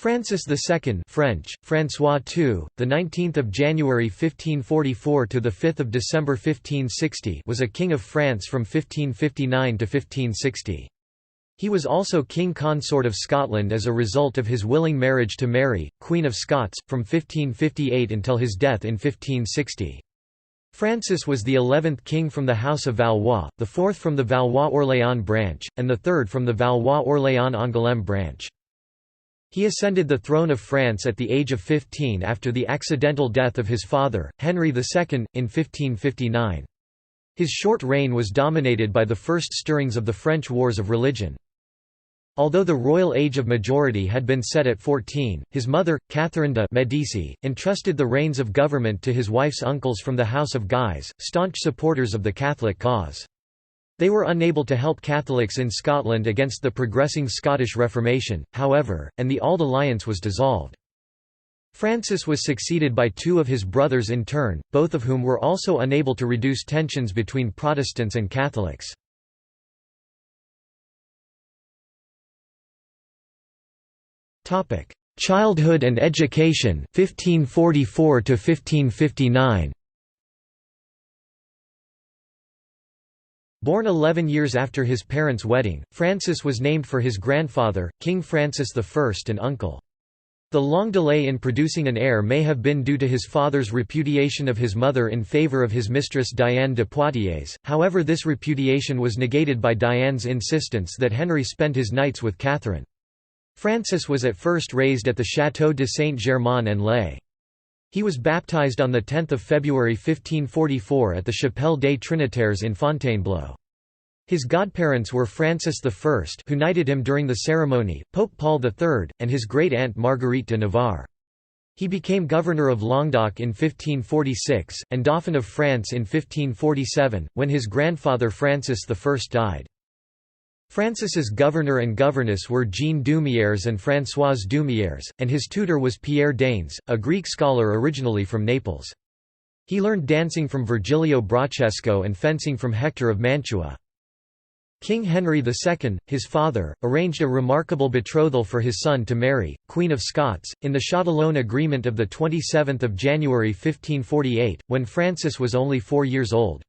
Francis II French, François II, the 19th of January 1544 to the 5th of December 1560 was a king of France from 1559 to 1560. He was also king consort of Scotland as a result of his willing marriage to Mary, Queen of Scots, from 1558 until his death in 1560. Francis was the 11th king from the House of Valois, the 4th from the Valois-Orléans branch, and the 3rd from the Valois-Orléans-Angoulême branch. He ascended the throne of France at the age of 15 after the accidental death of his father, Henry II, in 1559. His short reign was dominated by the first stirrings of the French Wars of Religion. Although the royal age of majority had been set at 14, his mother, Catherine de' Medici, entrusted the reins of government to his wife's uncles from the House of Guise, staunch supporters of the Catholic cause. They were unable to help Catholics in Scotland against the progressing Scottish Reformation, however, and the Auld Alliance was dissolved. Francis was succeeded by two of his brothers in turn, both of whom were also unable to reduce tensions between Protestants and Catholics. Childhood and education 1544 to 1559. Born 11 years after his parents' wedding, Francis was named for his grandfather, King Francis I, and uncle. The long delay in producing an heir may have been due to his father's repudiation of his mother in favour of his mistress Diane de Poitiers, however this repudiation was negated by Diane's insistence that Henry spend his nights with Catherine. Francis was at first raised at the Château de Saint-Germain-en-Laye. He was baptized on 10 February 1544 at the Chapelle des Trinitaires in Fontainebleau. His godparents were Francis I, who knighted him during the ceremony, Pope Paul III, and his great-aunt Marguerite de Navarre. He became governor of Languedoc in 1546, and Dauphin of France in 1547, when his grandfather Francis I died. Francis's governor and governess were Jean Dumières and Françoise Dumières, and his tutor was Pierre Daines, a Greek scholar originally from Naples. He learned dancing from Virgilio Bracesco and fencing from Hector of Mantua. King Henry II, his father, arranged a remarkable betrothal for his son to Mary, Queen of Scots, in the Châtillon Agreement of 27 January 1548, when Francis was only 4 years old.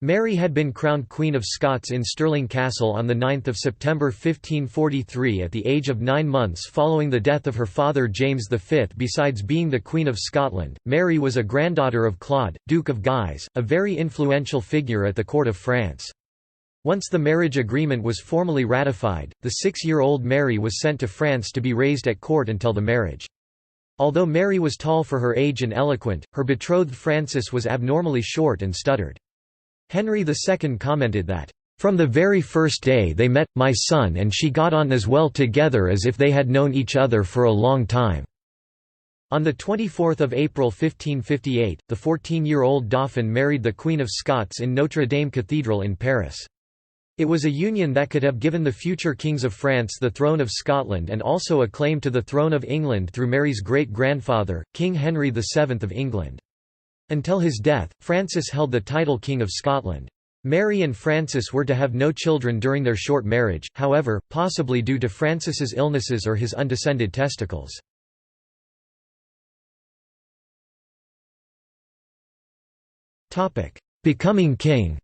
Mary had been crowned Queen of Scots in Stirling Castle on 9 September 1543 at the age of 9 months following the death of her father James V. Besides being the Queen of Scotland, Mary was a granddaughter of Claude, Duke of Guise, a very influential figure at the court of France. Once the marriage agreement was formally ratified, the 6-year-old Mary was sent to France to be raised at court until the marriage. Although Mary was tall for her age and eloquent, her betrothed Francis was abnormally short and stuttered. Henry II commented that, "From the very first day they met, my son and she got on as well together as if they had known each other for a long time." On 24 April 1558, the 14-year-old Dauphin married the Queen of Scots in Notre Dame Cathedral in Paris. It was a union that could have given the future kings of France the throne of Scotland and also a claim to the throne of England through Mary's great-grandfather, King Henry VII of England. Until his death, Francis held the title King of Scotland. Mary and Francis were to have no children during their short marriage, however, possibly due to Francis's illnesses or his undescended testicles. Becoming king.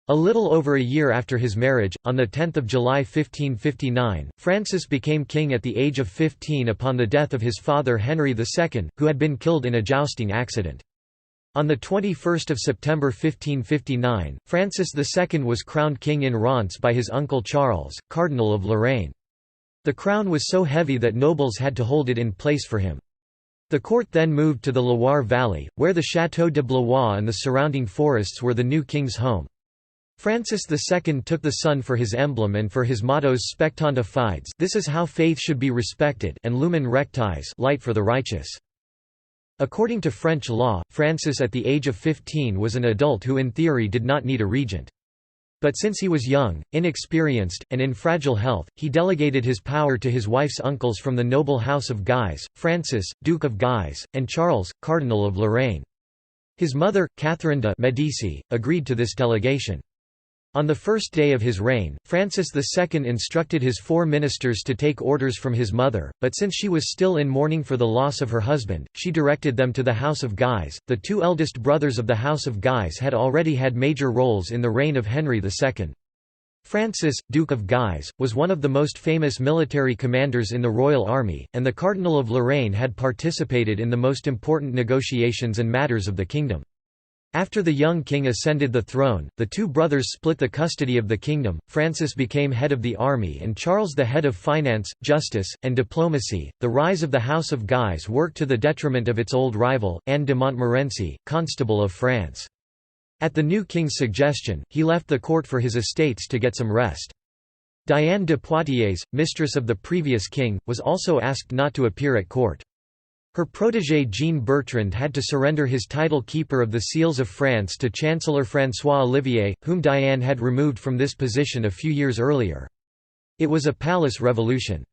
A little over a year after his marriage, on 10 July 1559, Francis became king at the age of 15 upon the death of his father Henry II, who had been killed in a jousting accident. On 21 September 1559, Francis II was crowned king in Reims by his uncle Charles, Cardinal of Lorraine. The crown was so heavy that nobles had to hold it in place for him. The court then moved to the Loire Valley, where the Château de Blois and the surrounding forests were the new king's home. Francis II took the sun for his emblem and for his mottos Spectanda Fides, this is how faith should be respected, and Lumen Rectis, light for the righteous. According to French law, Francis at the age of 15 was an adult who in theory did not need a regent. But since he was young, inexperienced, and in fragile health, he delegated his power to his wife's uncles from the noble house of Guise, Francis, Duke of Guise, and Charles, Cardinal of Lorraine. His mother, Catherine de' Medici, agreed to this delegation. On the first day of his reign, Francis II instructed his 4 ministers to take orders from his mother, but since she was still in mourning for the loss of her husband, she directed them to the House of Guise. The 2 eldest brothers of the House of Guise had already had major roles in the reign of Henry II. Francis, Duke of Guise, was one of the most famous military commanders in the royal army, and the Cardinal of Lorraine had participated in the most important negotiations and matters of the kingdom. After the young king ascended the throne, the 2 brothers split the custody of the kingdom. Francis became head of the army and Charles the head of finance, justice, and diplomacy. The rise of the House of Guise worked to the detriment of its old rival, Anne de Montmorency, Constable of France. At the new king's suggestion, he left the court for his estates to get some rest. Diane de Poitiers, mistress of the previous king, was also asked not to appear at court. Her protégé Jean Bertrand had to surrender his title keeper of the seals of France to Chancellor François Olivier, whom Diane had removed from this position a few years earlier. It was a palace revolution.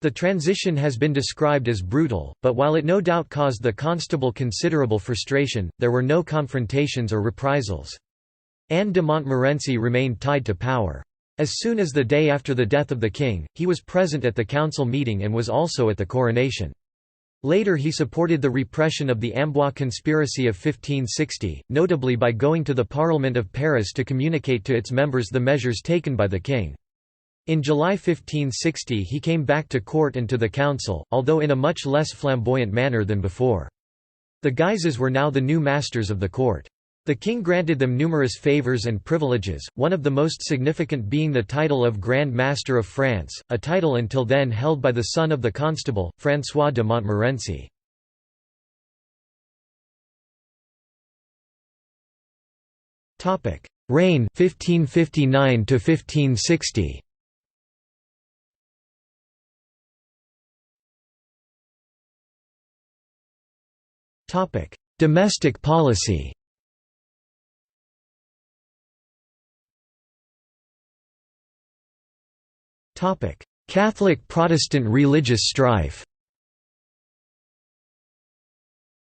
The transition has been described as brutal, but while it no doubt caused the constable considerable frustration, there were no confrontations or reprisals. Anne de Montmorency remained tied to power. As soon as the day after the death of the king, he was present at the council meeting and was also at the coronation. Later he supported the repression of the Amboise conspiracy of 1560, notably by going to the Parliament of Paris to communicate to its members the measures taken by the king. In July 1560 he came back to court and to the council, although in a much less flamboyant manner than before. The Guises were now the new masters of the court. The king granted them numerous favours and privileges, one of the most significant being the title of Grand Master of France, a title until then held by the son of the constable, François de Montmorency. Reign 1559 to 1560. Domestic policy. Catholic-Protestant religious strife.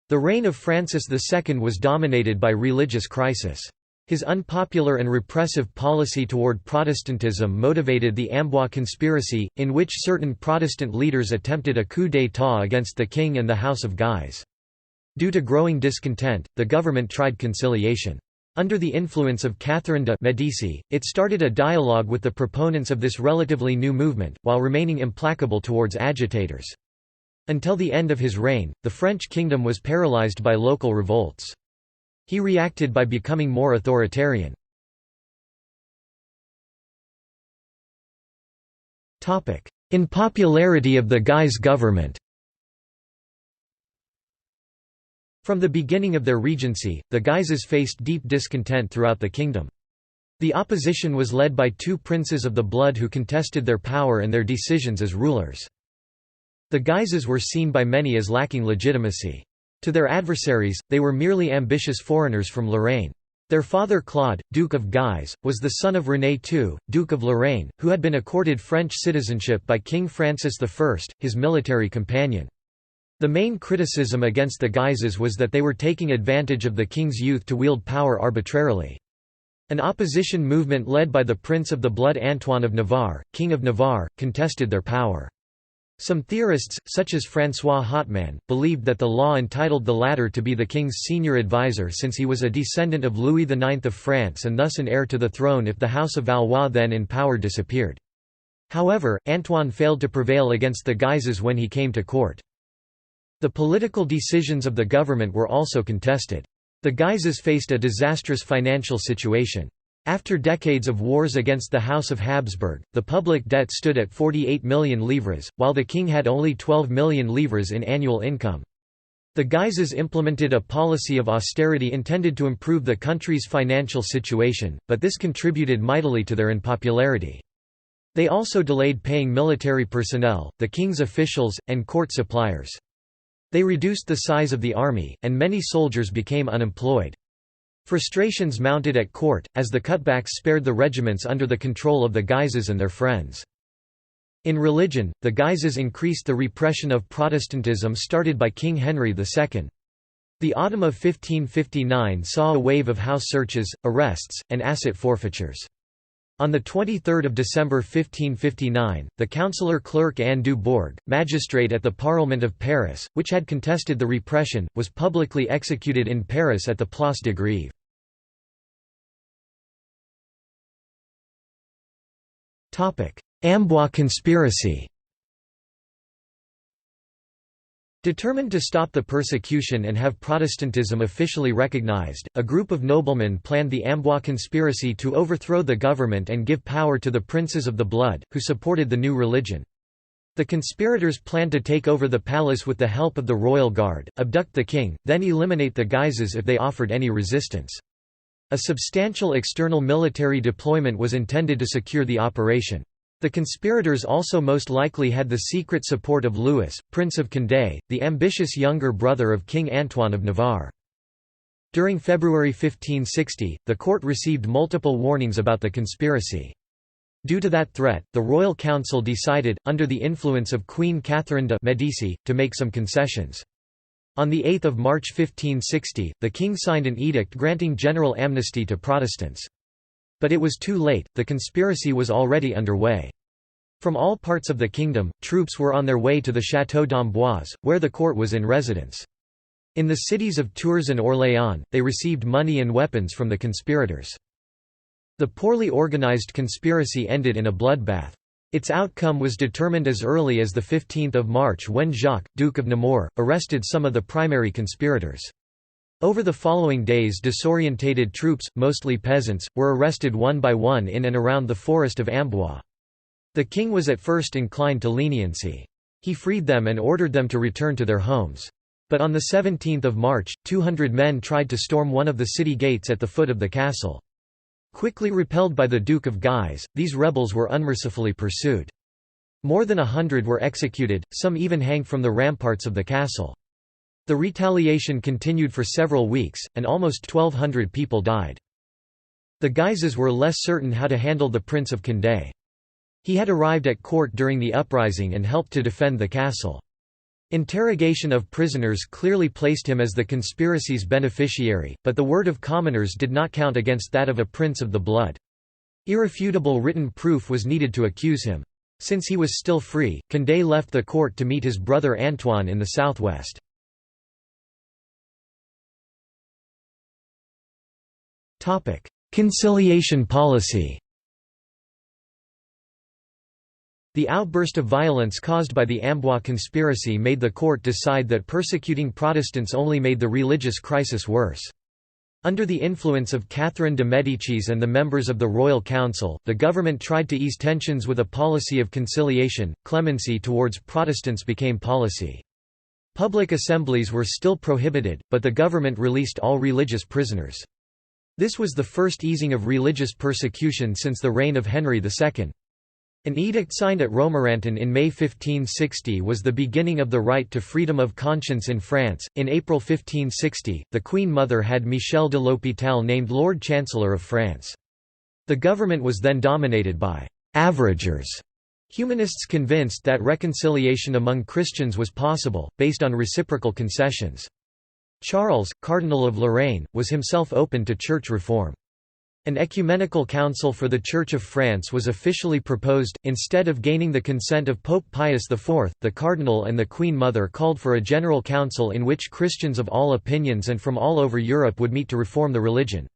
The reign of Francis II was dominated by religious crisis. His unpopular and repressive policy toward Protestantism motivated the Amboise conspiracy, in which certain Protestant leaders attempted a coup d'état against the king and the House of Guise. Due to growing discontent, the government tried conciliation. Under the influence of Catherine de' Medici, it started a dialogue with the proponents of this relatively new movement, while remaining implacable towards agitators. Until the end of his reign, the French kingdom was paralyzed by local revolts. He reacted by becoming more authoritarian. Unpopularity of the Guise government. From the beginning of their regency, the Guises faced deep discontent throughout the kingdom. The opposition was led by 2 princes of the blood who contested their power and their decisions as rulers. The Guises were seen by many as lacking legitimacy. To their adversaries, they were merely ambitious foreigners from Lorraine. Their father Claude, Duke of Guise, was the son of René II, Duke of Lorraine, who had been accorded French citizenship by King Francis I, his military companion. The main criticism against the Guises was that they were taking advantage of the king's youth to wield power arbitrarily. An opposition movement led by the Prince of the Blood Antoine of Navarre, King of Navarre, contested their power. Some theorists, such as François Hotman, believed that the law entitled the latter to be the king's senior advisor since he was a descendant of Louis IX of France and thus an heir to the throne if the House of Valois then in power disappeared. However, Antoine failed to prevail against the Guises when he came to court. The political decisions of the government were also contested. The Guises faced a disastrous financial situation. After decades of wars against the House of Habsburg, the public debt stood at 48 million livres, while the king had only 12 million livres in annual income. The Guises implemented a policy of austerity intended to improve the country's financial situation, but this contributed mightily to their unpopularity. They also delayed paying military personnel, the king's officials, and court suppliers. They reduced the size of the army, and many soldiers became unemployed. Frustrations mounted at court, as the cutbacks spared the regiments under the control of the Guises and their friends. In religion, the Guises increased the repression of Protestantism started by King Henry II. The autumn of 1559 saw a wave of house searches, arrests, and asset forfeitures. On 23 December 1559, the councillor clerk Anne du Bourg, magistrate at the Parlement of Paris, which had contested the repression, was publicly executed in Paris at the Place de Grève. Amboise conspiracy. Determined to stop the persecution and have Protestantism officially recognized, a group of noblemen planned the Amboise conspiracy to overthrow the government and give power to the princes of the blood, who supported the new religion. The conspirators planned to take over the palace with the help of the royal guard, abduct the king, then eliminate the Guises if they offered any resistance. A substantial external military deployment was intended to secure the operation. The conspirators also most likely had the secret support of Louis, Prince of Condé, the ambitious younger brother of King Antoine of Navarre. During February 1560, the court received multiple warnings about the conspiracy. Due to that threat, the Royal Council decided, under the influence of Queen Catherine de' Medici, to make some concessions. On 8 March 1560, the king signed an edict granting general amnesty to Protestants. But it was too late, the conspiracy was already underway. From all parts of the kingdom, troops were on their way to the Château d'Amboise, where the court was in residence. In the cities of Tours and Orléans, they received money and weapons from the conspirators. The poorly organized conspiracy ended in a bloodbath. Its outcome was determined as early as 15 March when Jacques, Duke of Nemours, arrested some of the primary conspirators. Over the following days disorientated troops, mostly peasants, were arrested one by one in and around the forest of Amboise. The king was at first inclined to leniency. He freed them and ordered them to return to their homes. But on 17 March, 200 men tried to storm one of the city gates at the foot of the castle. Quickly repelled by the Duke of Guise, these rebels were unmercifully pursued. More than 100 were executed, some even hanged from the ramparts of the castle. The retaliation continued for several weeks, and almost 1,200 people died. The Guises were less certain how to handle the Prince of Condé. He had arrived at court during the uprising and helped to defend the castle. Interrogation of prisoners clearly placed him as the conspiracy's beneficiary, but the word of commoners did not count against that of a prince of the blood. Irrefutable written proof was needed to accuse him. Since he was still free, Condé left the court to meet his brother Antoine in the southwest. Conciliation policy. The outburst of violence caused by the Amboise conspiracy made the court decide that persecuting Protestants only made the religious crisis worse. Under the influence of Catherine de' Medicis and the members of the Royal Council, the government tried to ease tensions with a policy of conciliation. Clemency towards Protestants became policy. Public assemblies were still prohibited, but the government released all religious prisoners. This was the first easing of religious persecution since the reign of Henry II. An edict signed at Romorantin in May 1560 was the beginning of the right to freedom of conscience in France. In April 1560, the Queen Mother had Michel de l'Hôpital named Lord Chancellor of France. The government was then dominated by averagers, humanists convinced that reconciliation among Christians was possible, based on reciprocal concessions. Charles, Cardinal of Lorraine, was himself open to church reform. An ecumenical council for the Church of France was officially proposed. Instead of gaining the consent of Pope Pius IV, the Cardinal and the Queen Mother called for a general council in which Christians of all opinions and from all over Europe would meet to reform the religion.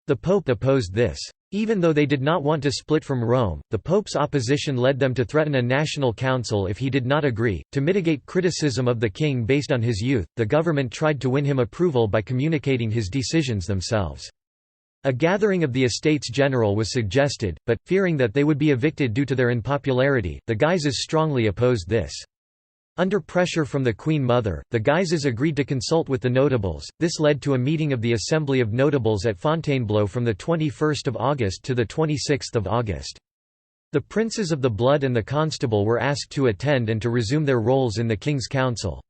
The Pope opposed this. Even though they did not want to split from Rome, the Pope's opposition led them to threaten a national council if he did not agree. To mitigate criticism of the king based on his youth, the government tried to win him approval by communicating his decisions themselves. A gathering of the Estates General was suggested, but, fearing that they would be evicted due to their unpopularity, the Guises strongly opposed this. Under pressure from the Queen Mother, the Guises agreed to consult with the notables. This led to a meeting of the Assembly of Notables at Fontainebleau from 21 August to 26 August. The princes of the blood and the constable were asked to attend and to resume their roles in the King's Council.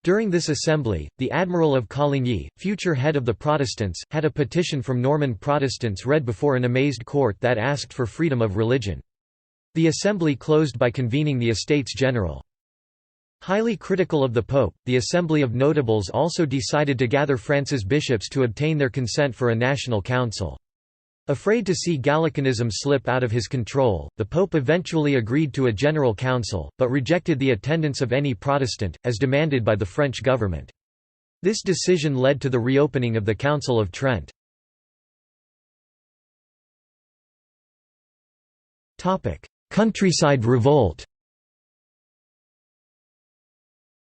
During this assembly, the Admiral of Coligny, future head of the Protestants, had a petition from Norman Protestants read before an amazed court that asked for freedom of religion. The assembly closed by convening the Estates General. Highly critical of the Pope, the Assembly of Notables also decided to gather France's bishops to obtain their consent for a national council. Afraid to see Gallicanism slip out of his control, the Pope eventually agreed to a general council, but rejected the attendance of any Protestant, as demanded by the French government. This decision led to the reopening of the Council of Trent. Countryside revolt.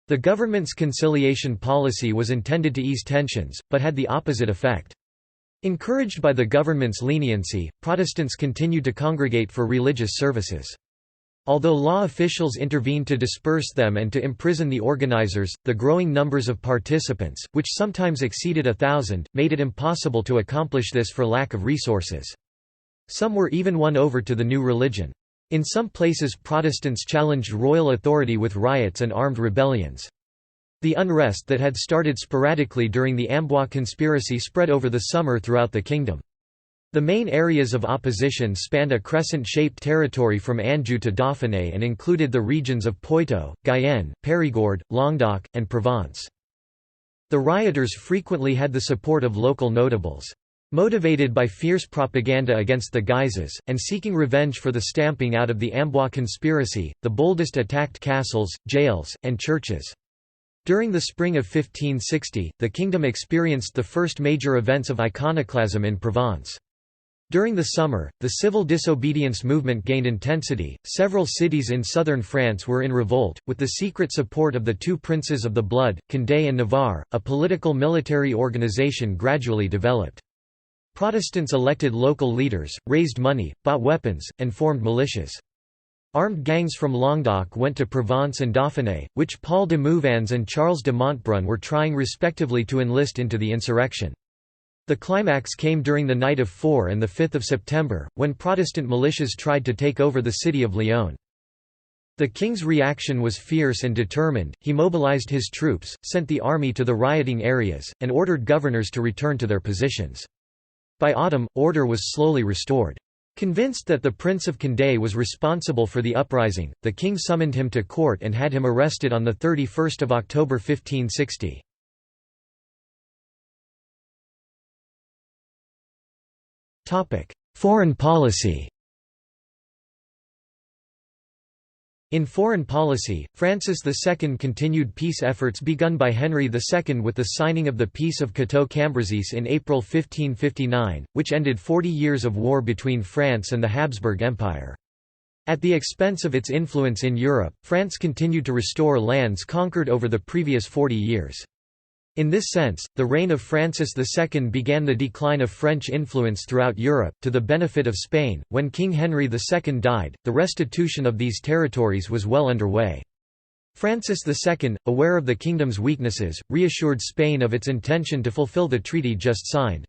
The government's conciliation policy was intended to ease tensions, but had the opposite effect. Encouraged by the government's leniency, Protestants continued to congregate for religious services. Although law officials intervened to disperse them and to imprison the organizers, the growing numbers of participants, which sometimes exceeded 1,000, made it impossible to accomplish this for lack of resources. Some were even won over to the new religion. In some places Protestants challenged royal authority with riots and armed rebellions. The unrest that had started sporadically during the Amboise conspiracy spread over the summer throughout the kingdom. The main areas of opposition spanned a crescent-shaped territory from Anjou to Dauphiné and included the regions of Poitou, Guyenne, Périgord, Languedoc, and Provence. The rioters frequently had the support of local notables. Motivated by fierce propaganda against the Guises, and seeking revenge for the stamping out of the Amboise conspiracy, the boldest attacked castles, jails, and churches. During the spring of 1560, the kingdom experienced the first major events of iconoclasm in Provence. During the summer, the civil disobedience movement gained intensity. Several cities in southern France were in revolt, with the secret support of the two princes of the blood, Condé and Navarre. A political military organization gradually developed. Protestants elected local leaders, raised money, bought weapons, and formed militias. Armed gangs from Languedoc went to Provence and Dauphiné, which Paul de Mouvans and Charles de Montbrun were trying respectively to enlist into the insurrection. The climax came during the night of 4 and 5 September, when Protestant militias tried to take over the city of Lyon. The king's reaction was fierce and determined. He mobilized his troops, sent the army to the rioting areas, and ordered governors to return to their positions. By autumn, order was slowly restored. Convinced that the Prince of Condé was responsible for the uprising, the king summoned him to court and had him arrested on 31 October 1560. Foreign policy. In foreign policy, Francis II continued peace efforts begun by Henry II with the signing of the Peace of Cateau-Cambrésis in April 1559, which ended 40 years of war between France and the Habsburg Empire. At the expense of its influence in Europe, France continued to restore lands conquered over the previous 40 years. In this sense, the reign of Francis II began the decline of French influence throughout Europe, to the benefit of Spain. When King Henry II died, the restitution of these territories was well underway. Francis II, aware of the kingdom's weaknesses, reassured Spain of its intention to fulfill the treaty just signed.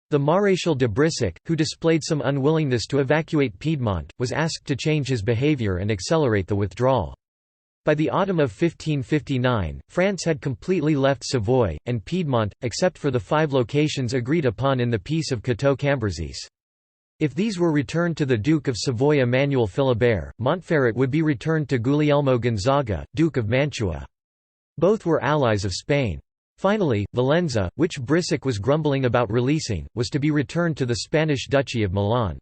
The Maréchal de Brissac, who displayed some unwillingness to evacuate Piedmont, was asked to change his behaviour and accelerate the withdrawal. By the autumn of 1559, France had completely left Savoy, and Piedmont, except for the 5 locations agreed upon in the Peace of Cateau-Cambrésis. If these were returned to the Duke of Savoy Emmanuel Philibert, Montferrat would be returned to Guglielmo Gonzaga, Duke of Mantua. Both were allies of Spain. Finally, Valenza, which Brissac was grumbling about releasing, was to be returned to the Spanish Duchy of Milan.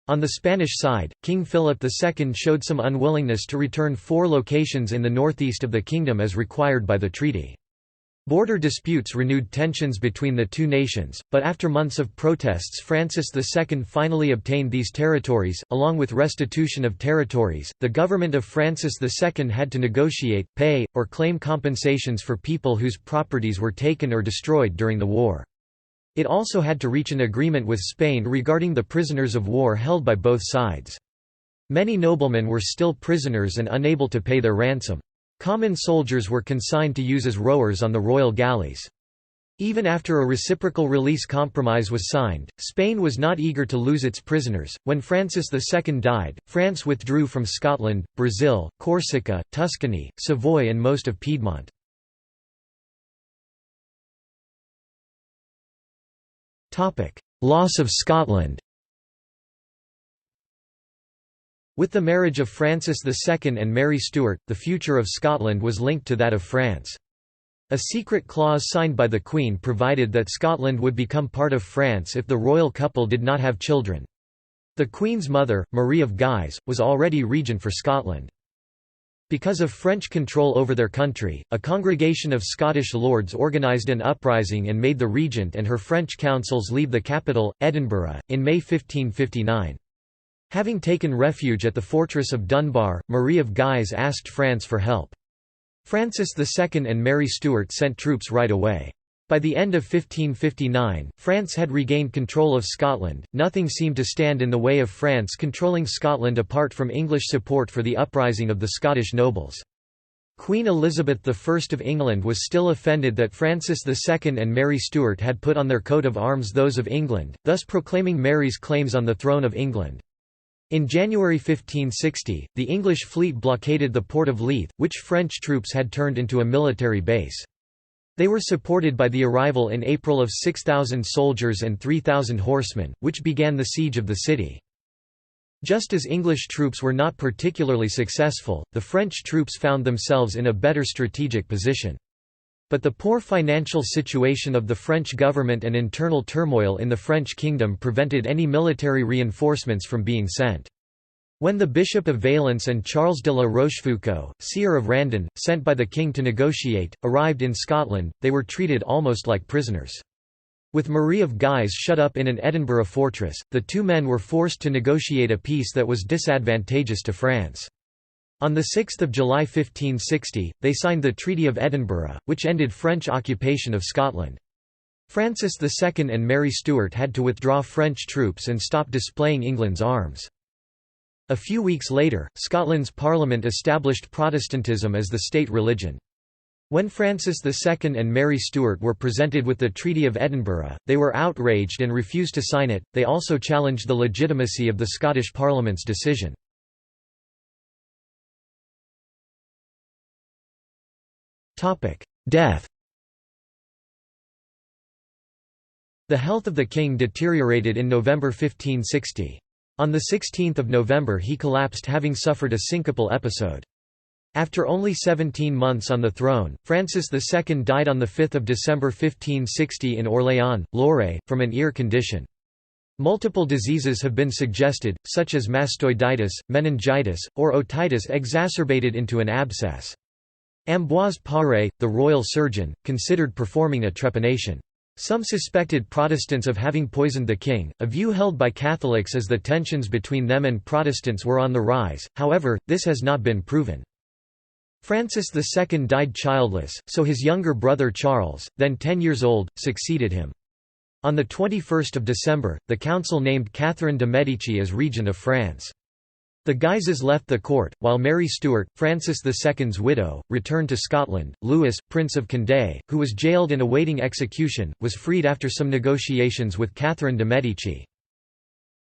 On the Spanish side, King Philip II showed some unwillingness to return 4 locations in the northeast of the kingdom as required by the treaty. Border disputes renewed tensions between the two nations, but after months of protests Francis II finally obtained these territories, along with restitution of territories. The government of Francis II had to negotiate, pay, or claim compensations for people whose properties were taken or destroyed during the war. It also had to reach an agreement with Spain regarding the prisoners of war held by both sides. Many noblemen were still prisoners and unable to pay their ransom. Common soldiers were consigned to use as rowers on the royal galleys. Even after a reciprocal release compromise was signed, Spain was not eager to lose its prisoners. When Francis II died, France withdrew from Scotland, Brazil, Corsica, Tuscany, Savoy, and most of Piedmont. Loss of Scotland. With the marriage of Francis II and Mary Stuart, the future of Scotland was linked to that of France. A secret clause signed by the Queen provided that Scotland would become part of France if the royal couple did not have children. The Queen's mother, Marie of Guise, was already regent for Scotland. Because of French control over their country, a congregation of Scottish lords organised an uprising and made the regent and her French councils leave the capital, Edinburgh, in May 1559. Having taken refuge at the fortress of Dunbar, Marie of Guise asked France for help. Francis II and Mary Stuart sent troops right away. By the end of 1559, France had regained control of Scotland. Nothing seemed to stand in the way of France controlling Scotland apart from English support for the uprising of the Scottish nobles. Queen Elizabeth I of England was still offended that Francis II and Mary Stuart had put on their coat of arms those of England, thus proclaiming Mary's claims on the throne of England. In January 1560, the English fleet blockaded the port of Leith, which French troops had turned into a military base. They were supported by the arrival in April of 6,000 soldiers and 3,000 horsemen, which began the siege of the city. Just as English troops were not particularly successful, the French troops found themselves in a better strategic position. But the poor financial situation of the French government and internal turmoil in the French kingdom prevented any military reinforcements from being sent. When the Bishop of Valence and Charles de la Rochefoucauld, seer of Randon, sent by the king to negotiate, arrived in Scotland, they were treated almost like prisoners. With Marie of Guise shut up in an Edinburgh fortress, the two men were forced to negotiate a peace that was disadvantageous to France. On 6 July 1560, they signed the Treaty of Edinburgh, which ended French occupation of Scotland. Francis II and Mary Stuart had to withdraw French troops and stop displaying England's arms. A few weeks later, Scotland's Parliament established Protestantism as the state religion. When Francis II and Mary Stuart were presented with the Treaty of Edinburgh, they were outraged and refused to sign it. They also challenged the legitimacy of the Scottish Parliament's decision. Death. The health of the king deteriorated in November 1560. On 16 November he collapsed, having suffered a syncopal episode. After only 17 months on the throne, Francis II died on 5 December 1560 in Orléans, Loire, from an ear condition. Multiple diseases have been suggested, such as mastoiditis, meningitis, or otitis exacerbated into an abscess. Ambroise Paré, the royal surgeon, considered performing a trepanation. Some suspected Protestants of having poisoned the king, a view held by Catholics as the tensions between them and Protestants were on the rise, however, this has not been proven. Francis II died childless, so his younger brother Charles, then 10 years old, succeeded him. On 21 December, the council named Catherine de' Medici as regent of France. The Guises left the court, while Mary Stuart, Francis II's widow, returned to Scotland. Louis, Prince of Condé, who was jailed and awaiting execution, was freed after some negotiations with Catherine de' Medici.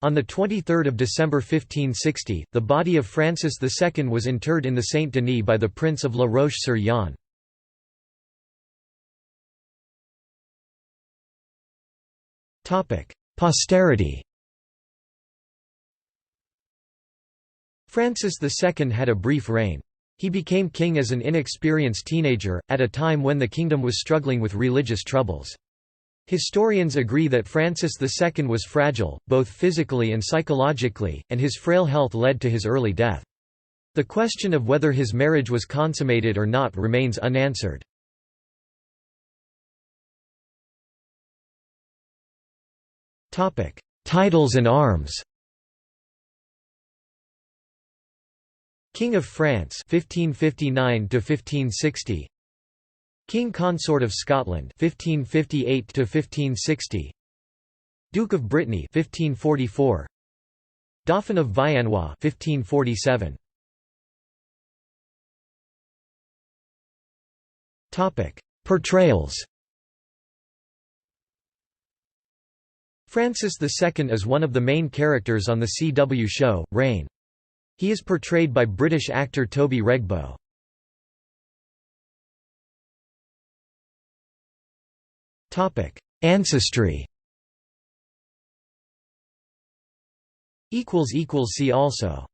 On 23 December 1560, the body of Francis II was interred in the Saint-Denis by the Prince of La Roche-sur-Yon. Posterity. Francis II had a brief reign. He became king as an inexperienced teenager, at a time when the kingdom was struggling with religious troubles. Historians agree that Francis II was fragile, both physically and psychologically, and his frail health led to his early death. The question of whether his marriage was consummated or not remains unanswered. Titles and arms. King of France 1559 to 1560. King Consort of Scotland 1558 to 1560. Duke of Brittany 1544. Dauphin of Vianois 1547. Topic: Portrayals. Francis II is one of the main characters on the CW show, Reign. He is portrayed by British actor Toby Regbo. Ancestry. See also